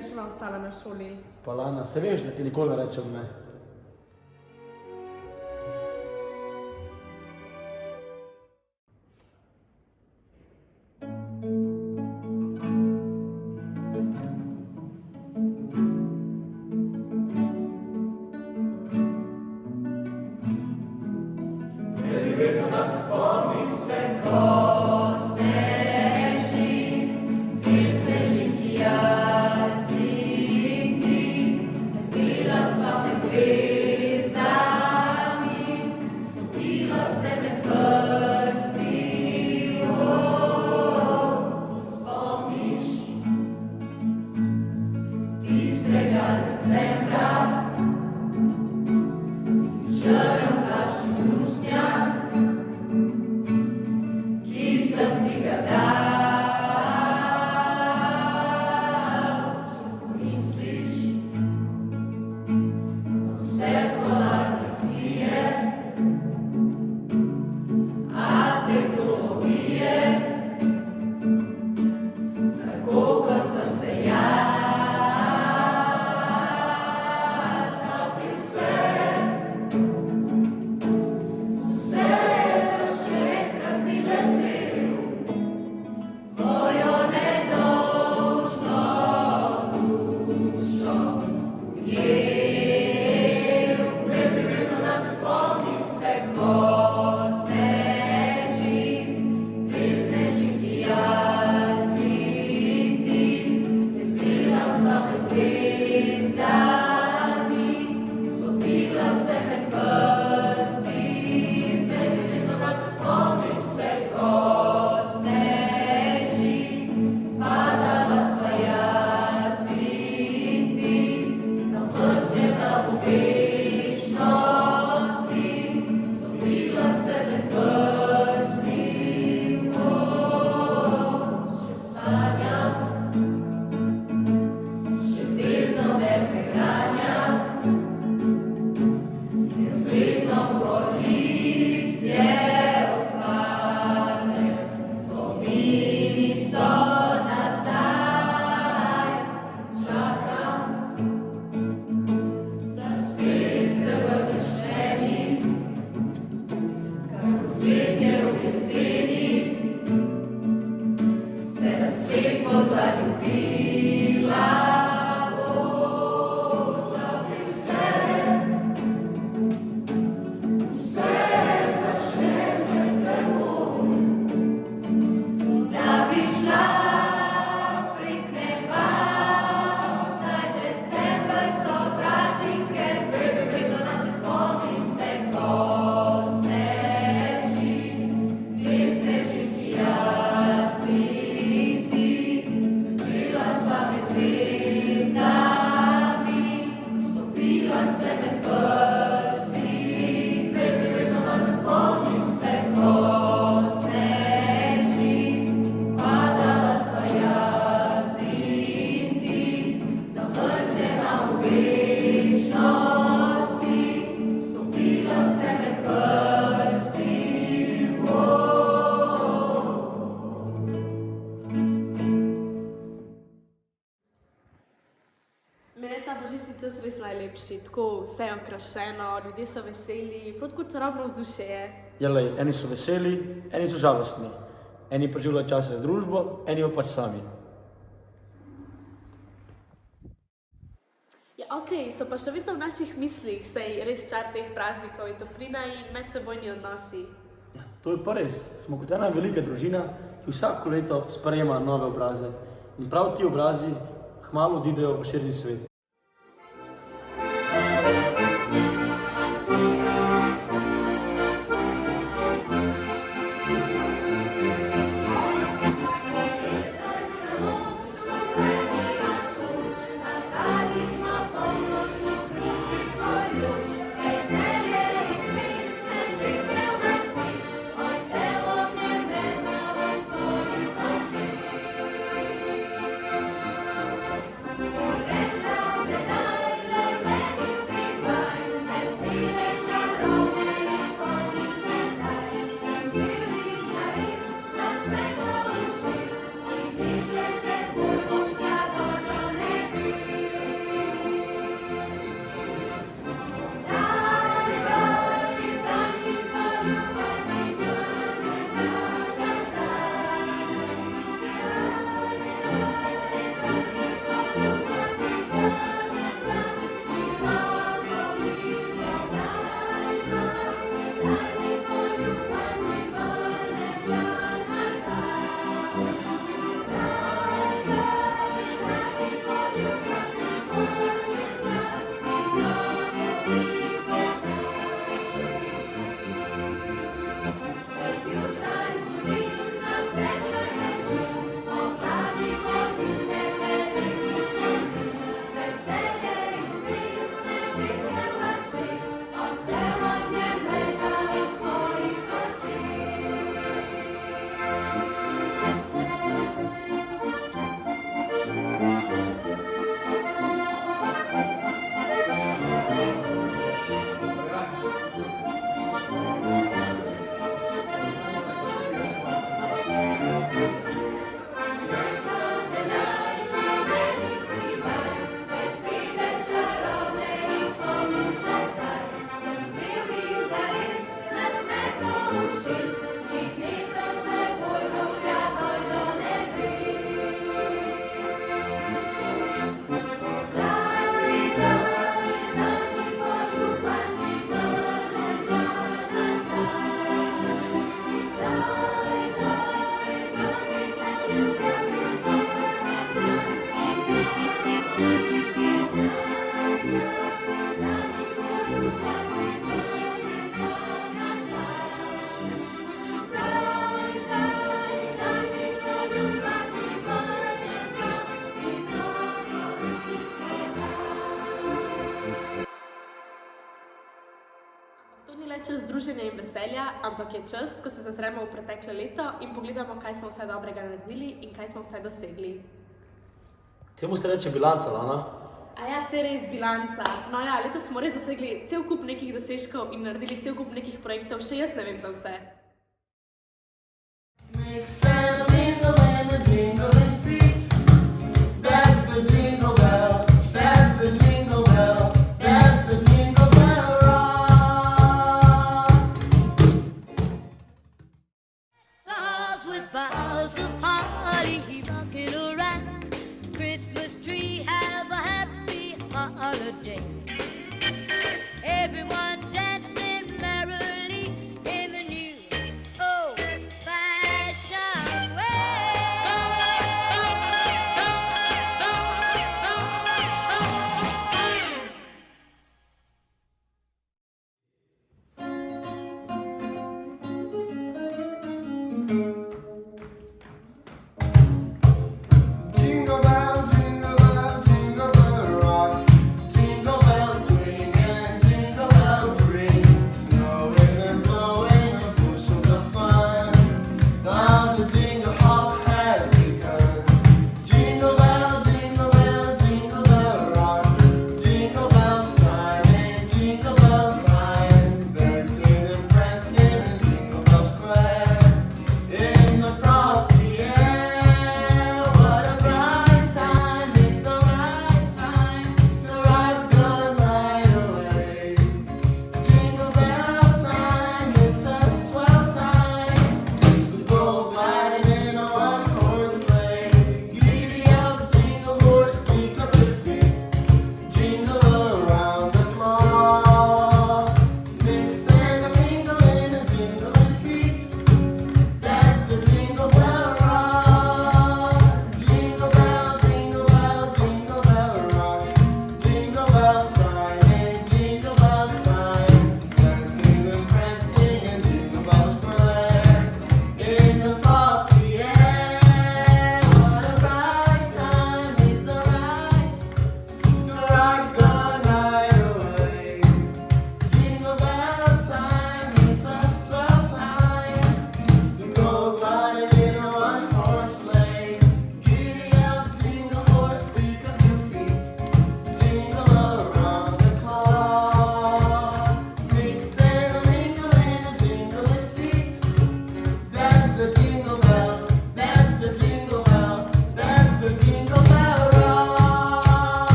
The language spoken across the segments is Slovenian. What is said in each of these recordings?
da še malo ostala na šoli. Pa Lana, se veš, da ti nikoli ne rečem ne. Tako vse je okrašeno, ljudje so veseli, prav tako čarobno vzdušje je. Jelej, eni so veseli, eni so žalostni. Eni preživljajo čase z družbo, eni pa pač sami. Ja, okej, so pa še vedno v naših mislih, saj res čar teh praznikov in toplina in medsebojni odnosi. Ja, to je pa res. Smo kot ena velika družina, ki vsako leto sprejema nove obraze. In prav ti obrazi kmalu odidejo v širni svet. Surrender. je čas druženja in veselja, ampak je čas, ko se zazremo v preteklo leto in pogledamo, kaj smo vse dobrega naredili in kaj smo vse dosegli. Temu se reče bilanca, Lana. A ja, se res bilanca. No ja, letos smo res dosegli cel kup nekih dosežkov in naredili cel kup nekih projektov, še jaz ne vem za vse. Boughs of holly rocking around Christmas tree, have a happy holiday. Everyone dancing merrily in the new old-fashioned way.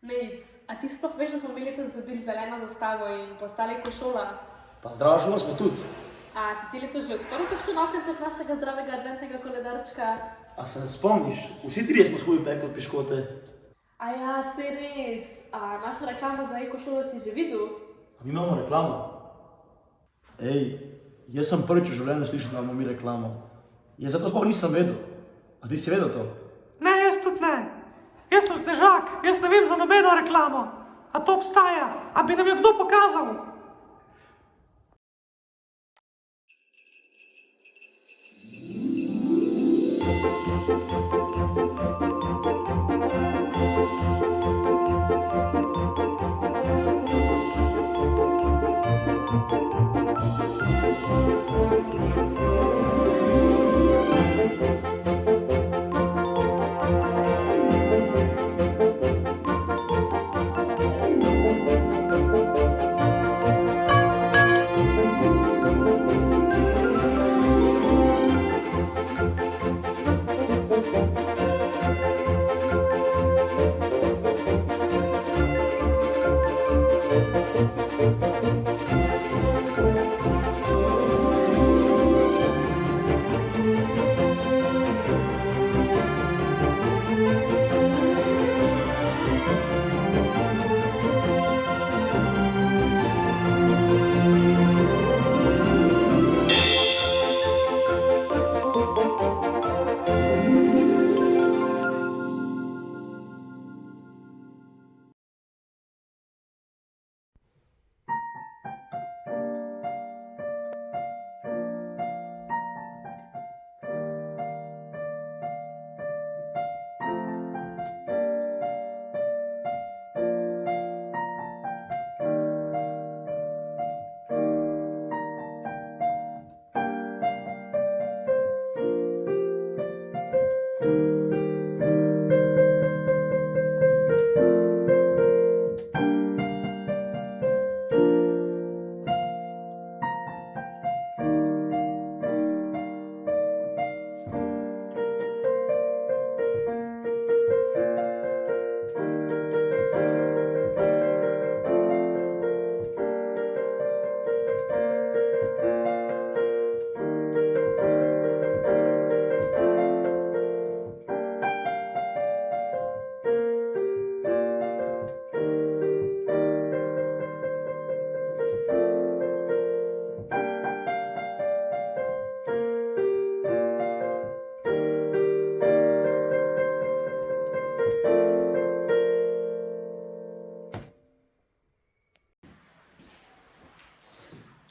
Nejc, a ti sploh veš, da smo mi letos dobili zeleno zastavo in postali košola? Pa zdravo šolo smo tudi. A si ti letos že odprl kakšen okenček našega zdravega adventnega koledarčka? A se spomniš, vsi trije smo skupaj pekli piškote. A ja, se res. A našo reklamo za e-košolo si že videl? A mi imamo reklamo. Ej, jaz sem prvič v življenju slišal, da imamo mi reklamo. Jaz zato sploh nisem vedel. A ti si vedel to? Ne, jaz tudi ne. Jaz sem Snežak, jaz ne vem za nobeno reklamo. A to obstaja? A bi nam jo kdo pokazal?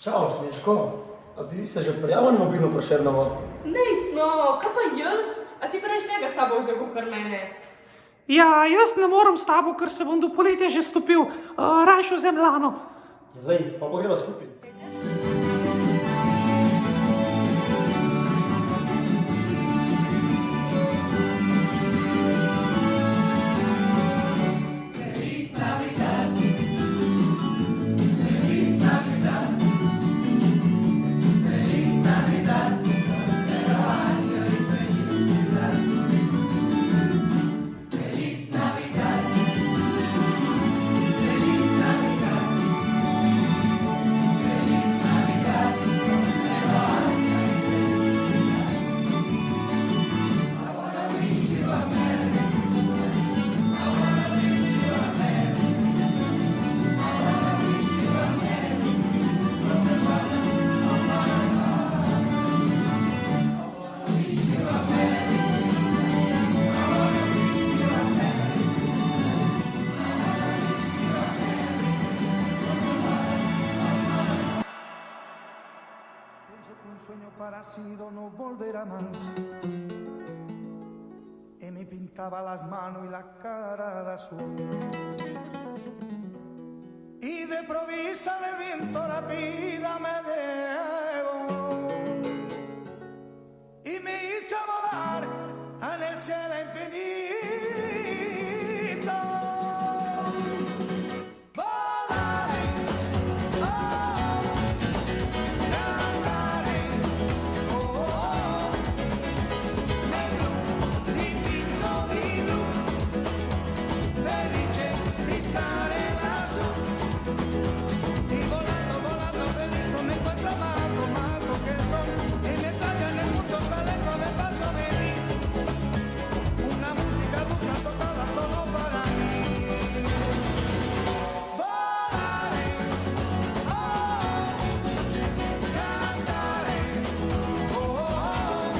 Čau, Snežko. A ti si se že prijavil na mobilno Prešernovo? Nejc, no, kaj pa jaz? A ti pa reš njega s tabo vzel, kar mene. Ja, jaz ne morem s tabo, ker se bom do poletja že stopil, rajšo zemljano. Ja, lej, pa greva skupaj. Pienso que un sueño parecido no volverá más. Y me pintaba las manos y la cara de azul. Y de provisa el viento la vida me debo. Y me hizo volar en el cielo infinito. Volaré, oh, cantaré, oh, negro, divino, divino, felice di stare lassù. Y volando, volando, feliz me encuentro amado, amado que soy. Y me trae en el mundo, sale con el paso de mí. Una música dulce tocada solo para mí. Volaré, oh, cantaré, oh,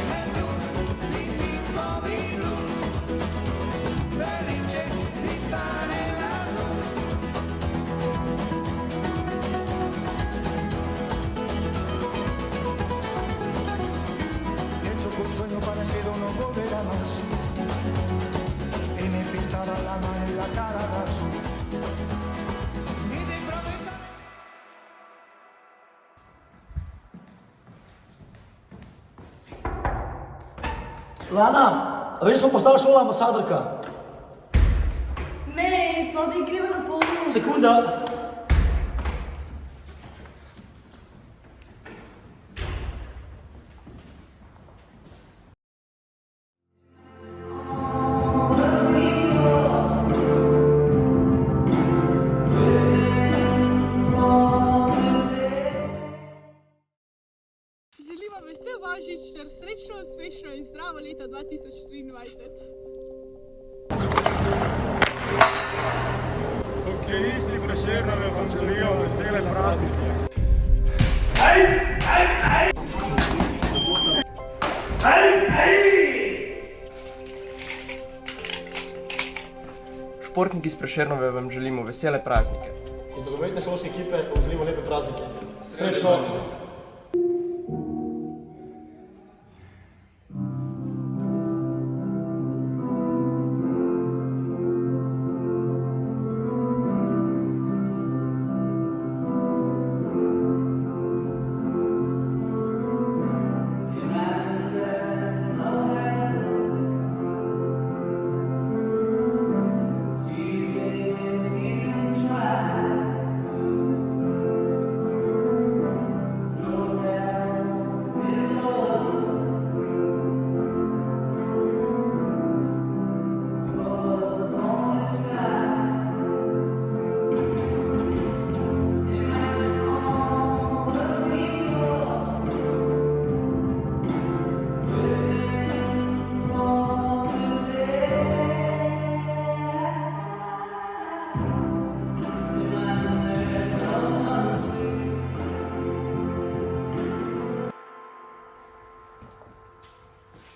nel blu, divino, divino, felice di stare lassù. Pienso que un sueño parecido no volverá más. Y me pintaba la mano y la cara de azul. Y de improviso. Lana, a veš, smo postala šola ambasadorka. Nejc, no, da greva na pol. Sekunda. Želimo vesel božič ter srečno, uspešno in zdravo leto 2023. Hokejisti Prešernove vam želijo vesele praznike. Športniki iz Prešernove vam želimo vesele praznike. Iz dolgoletne šolske ekipe vam želimo lepe praznike. Srečno!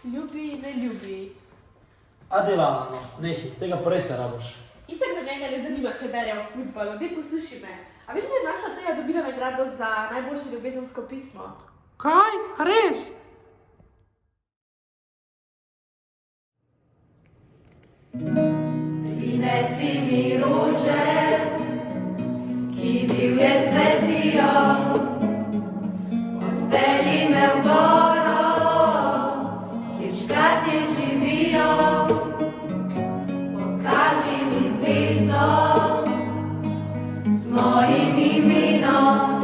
Ljubi, ne ljubi. Adela, no, nehi, tega pa res ne rabiš. Itak, da vem, Mene ne zanima, če bere o fuzbalu, daj poslušaj me. A veš, da je naša Teja dobila nagrado za najboljše ljubezensko pismo? Kaj? A res? Prinesi mi rože, ki divje cvetijo, odpelji me v goro, kjer škratje živijo, pokaži mi zvezdo z mojim imenom,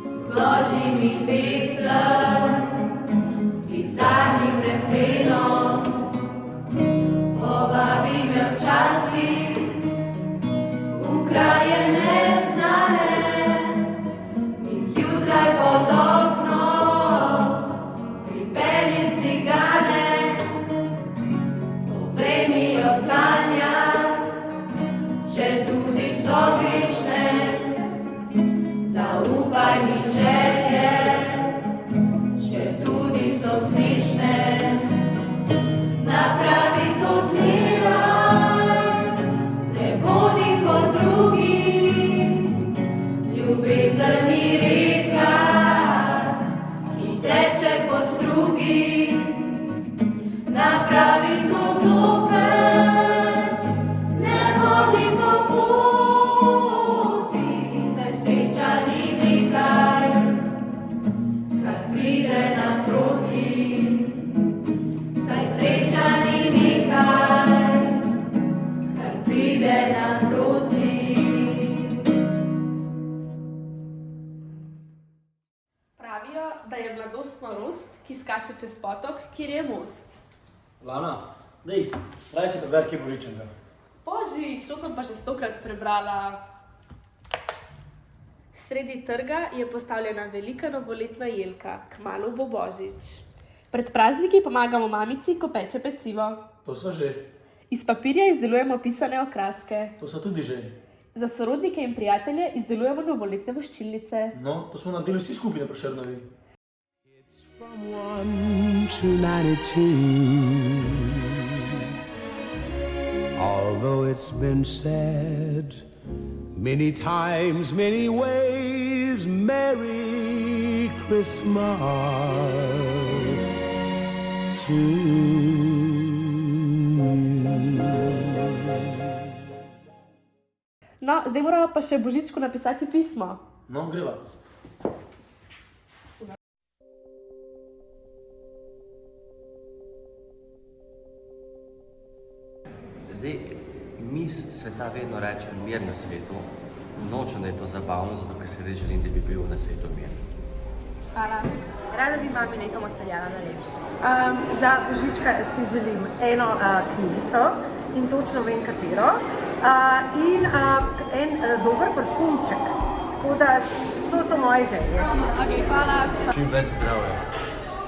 zloži mi pesem z bizarnim refrenom. Povabi me včasih v kraje neznane, mi zjutraj pod okno pripelji cigane. Povej mi o sanjah, če tudi so grešne, zaupaj mi želje, če tudi so smešne. Napravi to zmeraj, ne bodi kot drugi, ljubezen ni reka, ki teče po strugi. Napravi to zopet, ne hodi po poti, saj sreča ni nekaj, kar pride naproti. Saj sreča ni nekaj, kar pride naproti. Pravijo, da je mladost norost, ki skače čez potok, kjer je most. Lana, dej, raj se preber kje Boričenga. Božič, to sem pa že 100-krat prebrala. Sredi trga je postavljena velika novoletna jelka, kmalu bo Božič. Pred prazniki pomagamo mamici, ko peče pecivo. To so že. Iz papirja izdelujemo pisane okraske. To so tudi že. Za sorodnike in prijatelje izdelujemo novoletne voščilnice. No, to smo naredili vsi skupaj na Prešernovi. From 1 to 92. Although it's been said many times, many ways, Merry Christmas to you. No, zdaj moramo pa še Božičku napisati pismo. No, greva. Zdaj, mis sveta vedno reče mir na svetu. Nočem, da je to zabavno, zato ker si res želim, da bi bil na svetu mir. Hvala. Rada bi mami nekam odpeljala na lepše. Za Božička si želim eno knjigico in točno vem katero. In en dober parfumček. Tako da to so moje želje. Okay, hvala. Čim več zdravja.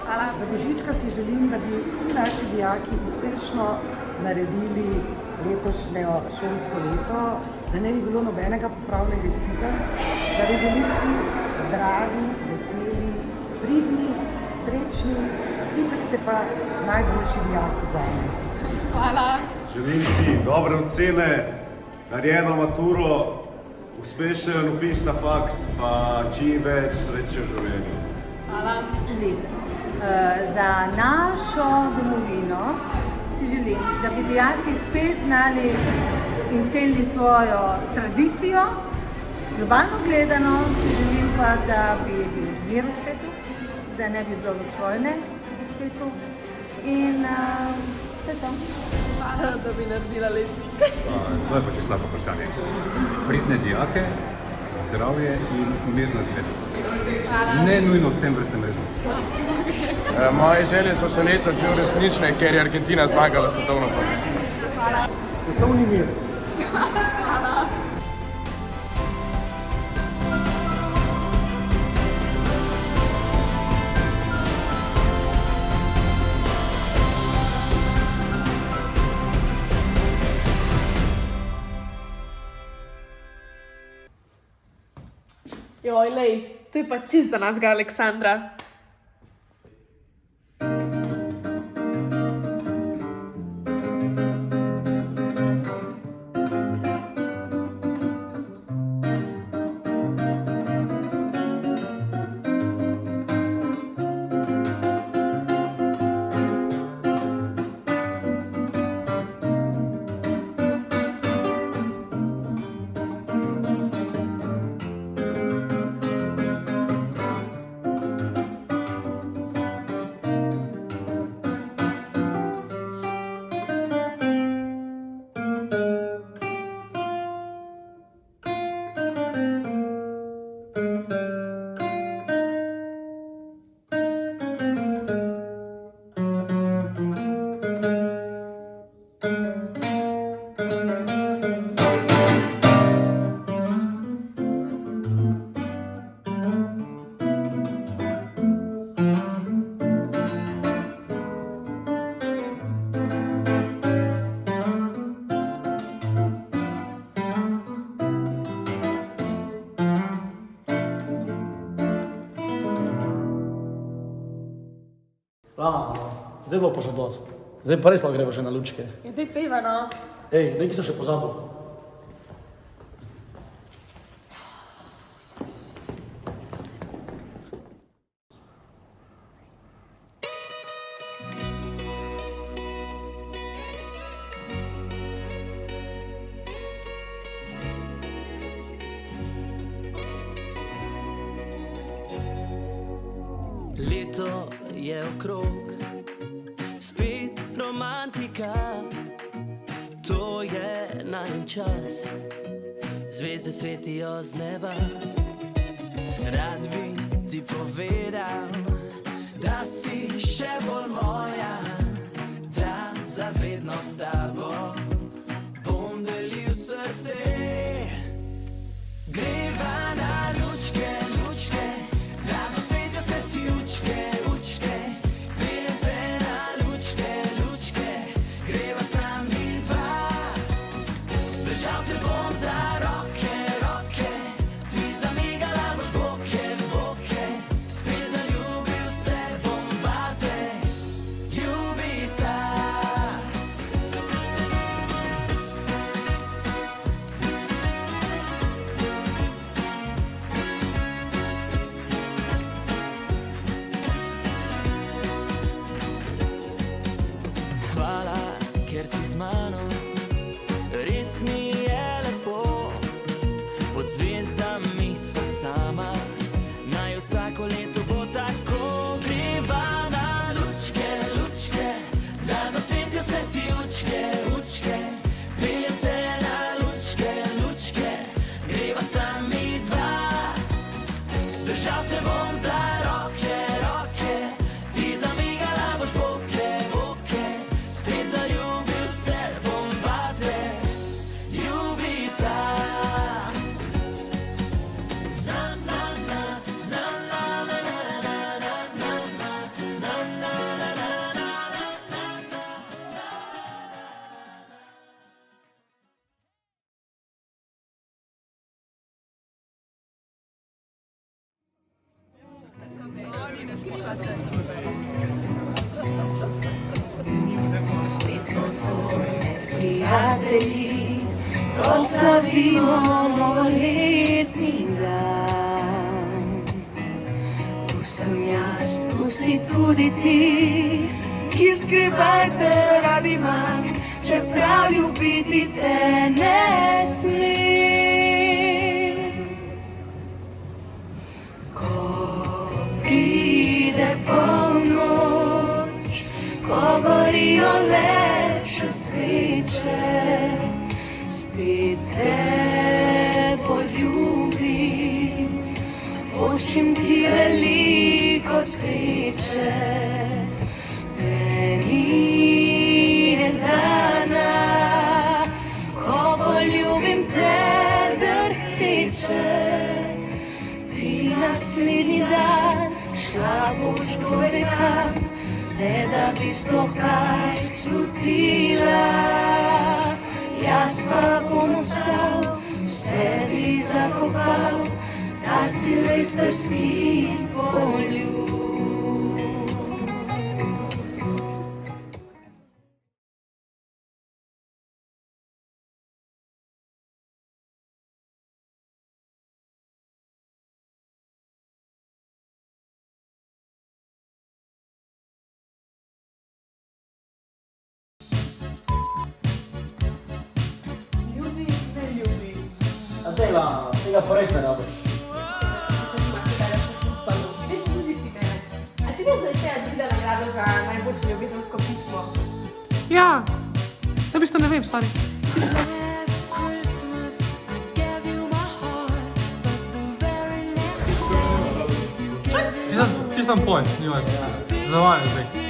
Hvala. Za Božička si želim, da bi vsi naši dijaki uspešno naredili letošnjo šolsko leto, da ne bi bilo nobenega popravnega izpita, da bi bili vsi zdravi, veseli, pridni, srečni. Itak ste pa najboljši dijaki zame. Hvala. Želim si dobre ocene, narejeno maturo, uspešen vpis na faks, pa čim več sreče v življenju. Hvala. Želim za našo domovino si želim, da bi dijaki spet znali in cenili svojo tradicijo. Globalno gledano si želim pa, da bi bil mir v svetu, da ne bi bilo več vojne v svetu. In to je to. Hvala, da bi naredila letnik. To je pa čisto lepo vprašanje. Pridne dijake, zdravje in mir na svetu. Ne nujno v tem vrstnem redu. Moje želje so se letos že uresničile, ker je Argentina zmagala svetovno prvenstvo. Svetovni mir. Joj, lej, to je pa čist za našega Aleksandra. Zdaj bo pa že dost. Zdaj pa res lahko gremo že na lučke. Ja, daj peva, no. Ej, nekaj sem še pozabil. Leto je okrog, spet romantika, to je najin čas, zvezde svetijo z neba. Rad bi ti povedal, da si še bolj moja, da zavedno s tabo bom delil srce. Greva na lučke, lučke, da zasvetijo se ti učke, učke. Peljem te na lučke, lučke, greva sami dva. Držal te bom za roke, roke, ti zamigala boš boke, boke. Spet zaljubil se bom vate, ljubica. Hvala, ker si z mano, res mi je lepo. Pod zvezdami sva sama, naj vsako leto bo tako. Greva na lučke, lučke, da zasvetijo se ti učke, učke. Peljem te na lučke, lučke, greva sami dva. Držal te bom za roke, roke, ti zamigala boš boke, boke. Spet zaljubil se bom vate, ljubica. Na na na, na na na na na na na na na na na. Spet nocoj med prijatelji proslavimo novoletni dan. Tu sem jaz, tu si tudi ti, ki skrivajte radi manj, čeprav ljubiti te ne smem. Ko pride polnoč, ko gorijo le še sveče, spet te poljubim, voščim ti veliko sreče. Meni je dana, ko poljubim te drhteče. Ti naslednji dan šla boš kdore kam, ne da bi sploh kaj slutila. Jaz pa bom ostal, v sebi zakopal ta silvestrski poljub. Tega pa res ne rabiš. Zanima, če ga še fustalo. Dej služiti mene. A ti veš, da je teja dobila nagrado za najboljše ljubezensko pismo? Ja, da biš to ne vem, stari. Ti sam point, nimaj. Zavajaj zdaj. Ja.